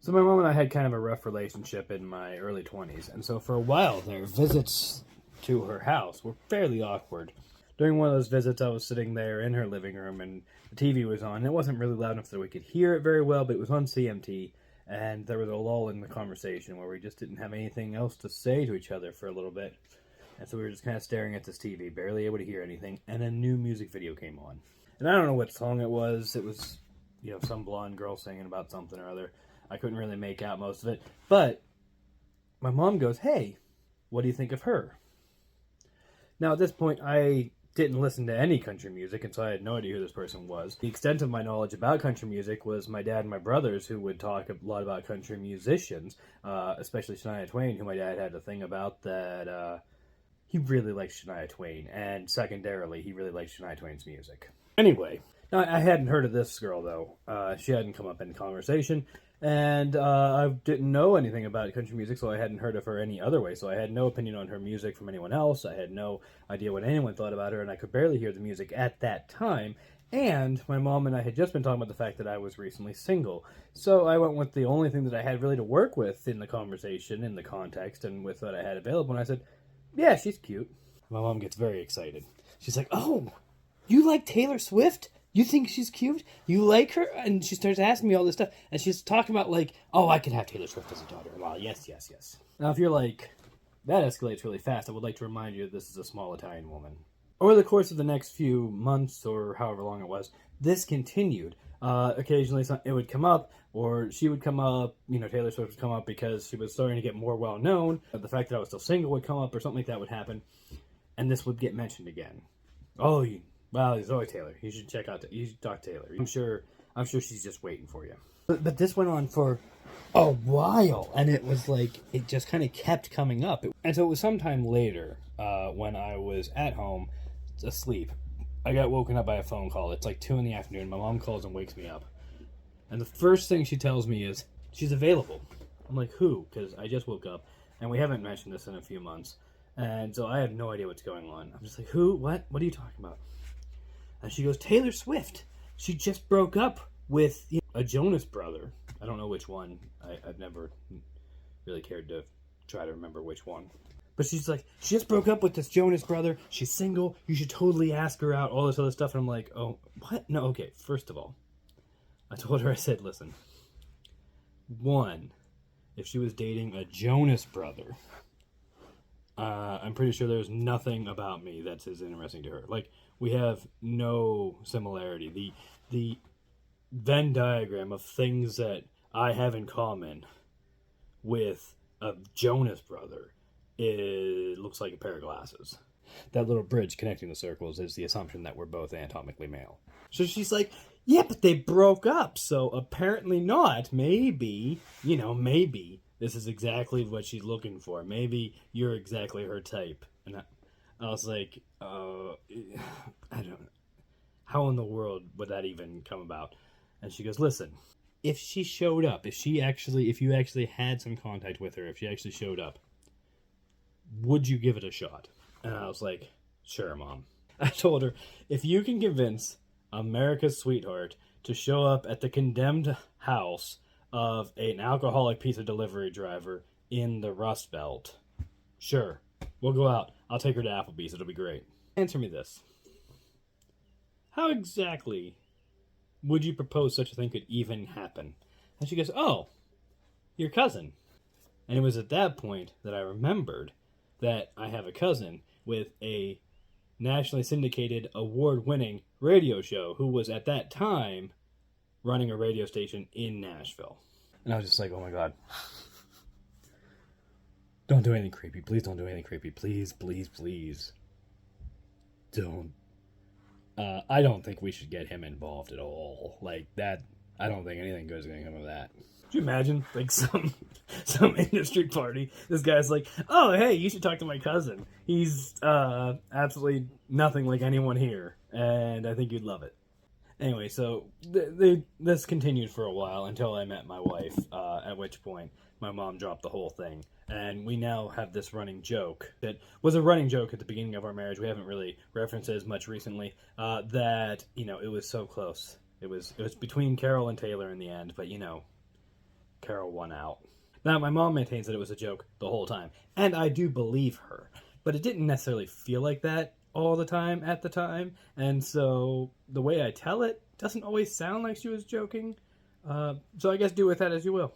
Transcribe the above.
So my mom and I had kind of a rough relationship in my early 20s, and so for a while there, visits to her house were fairly awkward. During one of those visits, I was sitting there in her living room, and the TV was on. It wasn't really loud enough that we could hear it very well, but it was on CMT, and there was a lull in the conversation where we just didn't have anything else to say to each other for a little bit. And so we were just kind of staring at this TV, barely able to hear anything, and a new music video came on. And I don't know what song it was. It was, some blonde girl singing about something or other. I couldn't really make out most of it. But my mom goes, "Hey, what do you think of her?" Now, at this point, I didn't listen to any country music, and so I had no idea who this person was. The extent of my knowledge about country music was my dad and my brothers, who would talk a lot about country musicians, especially Shania Twain, who my dad had a thing about that he really liked Shania Twain, and secondarily, he really liked Shania Twain's music. Anyway, now, I hadn't heard of this girl, though. She hadn't come up in conversation, and I didn't know anything about country music, so I hadn't heard of her any other way. So I had no opinion on her music from anyone else. I had no idea what anyone thought about her, and I could barely hear the music at that time. And my mom and I had just been talking about the fact that I was recently single. So I went with the only thing that I had really to work with in the conversation, in the context, and with what I had available. And I said, "Yeah, she's cute." My mom gets very excited. She's like, "Oh, you like Taylor Swift? You think she's cute? You like her?" And she starts asking me all this stuff. And she's talking about "Oh, I could have Taylor Swift as a daughter-in-law. Yes, yes, yes." Now, if you're like, that escalates really fast, I would like to remind you that this is a small Italian woman. Over the course of the next few months, or however long it was, this continued. Occasionally it would come up, or she would come up, Taylor Swift would come up because she was starting to get more well-known. The fact that I was still single would come up, or something like that would happen. And this would get mentioned again. "Oh, well, Zoe Taylor. You should you should talk to Taylor. I'm sure she's just waiting for you." But this went on for a while, and it was like, it just kind of kept coming up. And so it was sometime later, when I was at home, asleep. I got woken up by a phone call. It's like 2 in the afternoon. My mom calls and wakes me up. And the first thing she tells me is, she's available. I'm like, "Who?" Because I just woke up, and we haven't mentioned this in a few months. And so I have no idea what's going on. I'm just like, "Who? What? What are you talking about?" And she goes, "Taylor Swift. She just broke up with a Jonas brother." I don't know which one. I've never really cared to try to remember which one. But she's like, "She just broke up with this Jonas brother. She's single. You should totally ask her out." All this other stuff. And I'm like, "Oh, what? No, okay. First of all, I told her, I said, listen, one, if she was dating a Jonas brother, I'm pretty sure there's nothing about me that's as interesting to her. Like, we have no similarity. The Venn diagram of things that I have in common with a Jonas brother, it looks like a pair of glasses. That little bridge connecting the circles is the assumption that we're both anatomically male." So she's like, "Yeah, but they broke up, so apparently not. Maybe, maybe this is exactly what she's looking for. Maybe you're exactly her type." And I was like, I don't know. How in the world would that even come about? And she goes, "Listen, if she showed up, if you actually had some contact with her, if she actually showed up, would you give it a shot?" And I was like, "Sure, Mom." I told her, if you can convince America's sweetheart to show up at the condemned house of an alcoholic pizza delivery driver in the Rust Belt, sure, we'll go out. I'll take her to Applebee's. It'll be great. Answer me this. How exactly would you propose such a thing could even happen? And she goes, "Oh, your cousin." And it was at that point that I remembered that I have a cousin with a nationally syndicated, award-winning radio show who was at that time running a radio station in Nashville. And I was just like, "Oh my God. Don't do anything creepy. Please don't do anything creepy. Please, please, please. Don't." I don't think we should get him involved at all. Like, that, I don't think anything good is going to come of that. Could you imagine, like, some industry party, this guy's like, "Oh, hey, you should talk to my cousin. He's absolutely nothing like anyone here, and I think you'd love it." Anyway, so this continued for a while until I met my wife, at which point my mom dropped the whole thing. And we now have this running joke that was a running joke at the beginning of our marriage. We haven't really referenced it as much recently, that, it was so close. It was between Carol and Taylor in the end, but, Carol won out. Now, my mom maintains that it was a joke the whole time, and I do believe her, but it didn't necessarily feel like that all the time at the time, and so the way I tell it doesn't always sound like she was joking. So I guess do with that as you will.